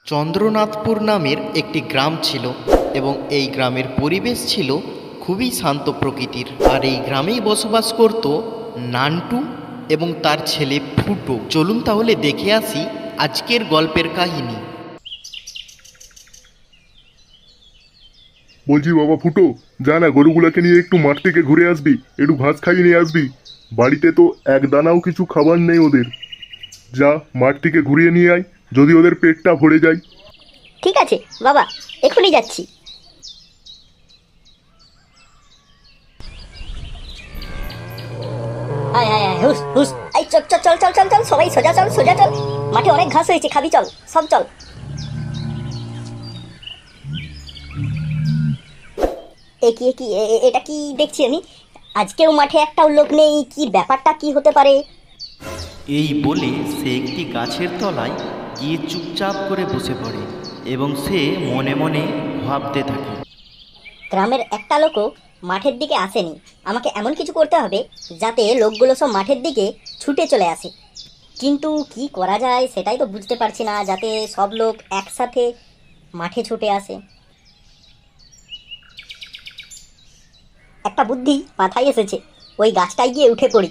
চন্দ্রনাথপুর নামের একটি গ্রাম ছিল এবং এই গ্রামের পরিবেশ ছিল খুবই শান্ত প্রকৃতির। আর এই গ্রামেই বসবাস করত নান্টু এবং তার ছেলে ফুটো। চলুন তাহলে দেখে আসি আজকের গল্পের কাহিনী। বলছি বাবা ফুটো, যা না গরুগুলোকে নিয়ে একটু মাঠ থেকে ঘুরে আসবি, একটু ঘাস খাইয়ে নিয়ে আসবি। বাড়িতে তো এক দানাও কিছু খাবার নেই ওদের। যা মাঠ থেকে ঘুরিয়ে নিয়ে আয়, যদি ওদের পেটটা ভরে যায়। ঠিক আছে বাবা, এখনই যাচ্ছি। আয় আয় আয়, হুস হুস, এই চল চল চল চল চল চল, সবাই সোজা চল সোজা চল। মাঠে অনেক ঘাস হয়েছে, খাবি চল, সব চল। এটা কি দেখছি আমি? আজকেও মাঠে একটাও লোক নেই, কি ব্যাপারটা কি হতে পারে? এই বলে সে একটি গাছের তলায় গিয়ে চুপচাপ করে বসে পড়ে এবং সে মনে মনে ভাবতে থাকে। গ্রামের একটা লোকও মাঠের দিকে আসেনি। আমাকে এমন কিছু করতে হবে যাতে লোকগুলো সব মাঠের দিকে ছুটে চলে আসে। কিন্তু কি করা যায় সেটাই তো বুঝতে পারছি না, যাতে সব লোক একসাথে মাঠে ছুটে আসে। একটা বুদ্ধি মাথায় এসেছে, ওই গাছটায় গিয়ে উঠে পড়ি।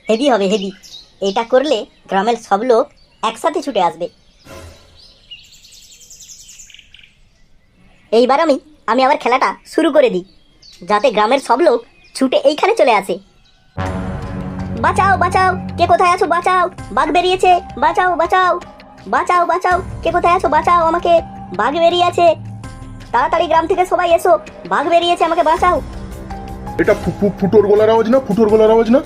হেভি হবে, হেভি। এটা করলে গ্রামের সব লোক একসাথে ছুটে আসবে। এইবার আমি আবার খেলাটা শুরু করে দিই, যাতে গ্রামের সব লোক ছুটে এইখানে চলে আসে। বাঁচাও বাঁচাও, কে কোথায় আছো? বাঁচাও, বাঘ বেরিয়েছে, বাঁচাও বাঁচাও, বাঁচাও বাঁচাও, কে কোথায় আছো? বাঁচাও আমাকে, বাঘ বেরিয়েছে, তাড়াতাড়ি গ্রাম থেকে সবাই এসো, বাঘ বেরিয়েছে, আমাকে বাঁচাও। এটা ফুটোর গলার আওয়াজ না? ফুটোর গলার আওয়াজ না?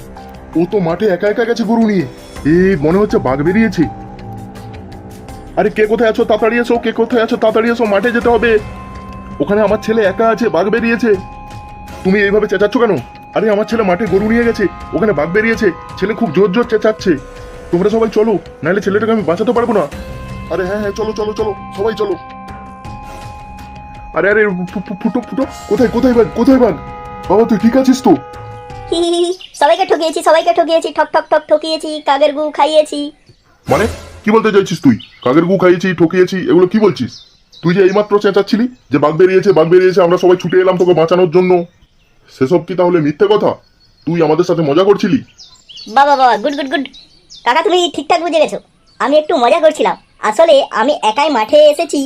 ও তো মাঠে একা একা গেছে গরু নিয়ে। মনে হচ্ছে বাঘ বেরিয়েছে। আরে কে কোথায় আছো? তাড়াতাড়ি এসো, কে কোথায় আছো? তাড়াতাড়ি এসো, মাঠে যেতে হবে। ওখানে আমার ছেলে একা আছে, বাঘ বেরিয়েছে। তুমি এইভাবে চেঁচাচ্ছ কেন? আরে আমার ছেলে মাঠে গরু নিয়ে গেছে, ওখানে বাঘ বেরিয়েছে। ছেলে খুব জোর জোর চেঁচাচ্ছে। তোমরা সবাই চলো, নাহলে ছেলেটাকে আমি বাঁচাতে পারবো না। আরে হ্যাঁ হ্যাঁ, চলো চলো চলো, সবাই চলো। আরে আরে ফুটো ফুটো, কোথায় কোথায় বাঘ, কোথায় বাঘ? বাবা তুই ঠিক আছিস তো? সবাইকে ঠকিয়েছি, সবাইকে ঠকিয়েছি, ঠক ঠক ঠক ঠকিয়েছি, কাগের গু খাইয়েছি। মানে কি বলতে চাইছিস তুই? কাকের গু খাইয়েছি, ঠকিয়েছি, এগুলো কি বলছিস? তুই যে এইমাত্র চেঁচাচ্ছিলি যে বাঘ বেরিয়েছে, বাঘ বেরিয়েছে, আমরা সবাই ছুটে এলাম তোকে বাঁচানোর জন্য, সেসব কি তাহলে মিথ্যে কথা? তুই আমাদের সাথে মজা করছিলি? বাবা বাবা, গুড গুড গুড, কাকা তুমি ঠিকঠাক বুঝে গেছো। আমি একটু মজা করছিলাম। আসলে আমি একাই মাঠে এসেছি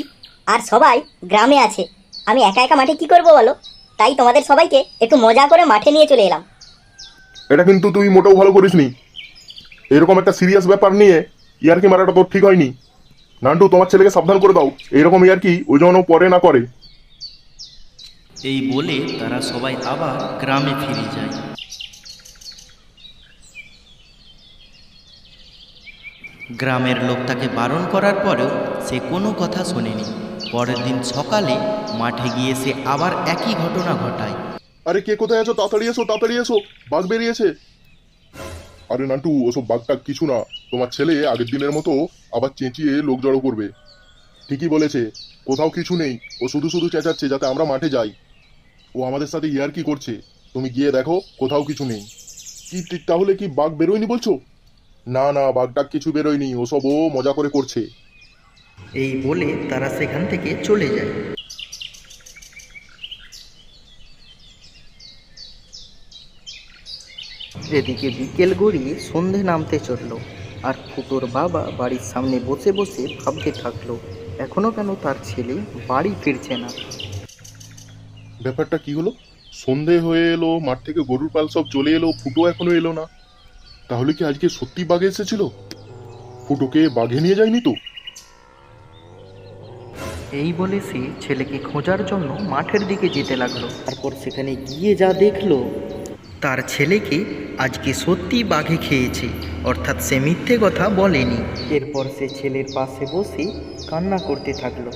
আর সবাই গ্রামে আছে। আমি একা একা মাঠে কি করব বলো? তাই তোমাদের সবাইকে একটু মজা করে মাঠে নিয়ে চলে এলাম। এটা কিন্তু তুই মোটেও ভালো করিসনি। এরকম একটা সিরিয়াস ব্যাপার নিয়ে ইয়ার্কি মারাটা তোর ঠিক হয়নি। নান্টু, তোমার ছেলেকে সাবধান করে দাও, এইরকম ইয়ার্কি ওই যেন পরে না করে। এই বলে তারা সবাই আবার গ্রামে ফিরে যায়। গ্রামের লোক তাকে বারণ করার পরেও সে কোনো কথা শোনেনি। পরের দিন সকালে মাঠে গিয়ে সে আবার একই ঘটনা ঘটায়। আরে কে কোথায় আছো? তাড়াতাড়ি এসো, তাড়াতাড়ি এসো, বাঘ বেরিয়েছে। আরে নান্টু, ওসব বাঘটা কিছু না। তোমার ছেলে আগের দিনের মতো আবার চেঁচিয়ে লোক জড়ো করবে। ঠিকই বলেছে, কোথাও কিছু নেই। ও শুধু শুধু চেঁচাচ্ছে যাতে আমরা মাঠে যাই। ও আমাদের সাথে ইয়ার্কি করছে। তুমি গিয়ে দেখো কোথাও কিছু নেই। কি তাহলে কি বাঘ বেরোয়নি বলছো? না না, বাঘটা কিছু বেরোয়নি, ওসব ও মজা করে করছে। এই বলে তারা সেখান থেকে চলে যায়। এদিকে বিকেল গড়িয়ে সন্ধে নামতে চলল আর ফুটোর বাবা বাড়ির সামনে বসে বসে ভাবতে থাকলো, এখনো কেন তার ছেলে বাড়ি ফিরছে না। ব্যাপারটা কি হলো? সন্ধে হয়ে এলো, মাঠ থেকে গরুর পাল সব চলে এলো, ফুটো এখনো এলো না। তাহলে কি আজকে সত্যি বাঘ এসেছিল? ফুটোকে বাঘে নিয়ে যায়নি তো? এই বলে সে ছেলেকে খোঁজার জন্য মাঠের দিকে যেতে লাগলো। তারপর সেখানে গিয়ে যা দেখলো, তার ছেলেকে আজকে সত্যি বাঘে খেয়েছে, অর্থাৎ সে মিথ্যে কথা বলেনি। এরপর সে ছেলের পাশে বসে কান্না করতে থাকলো।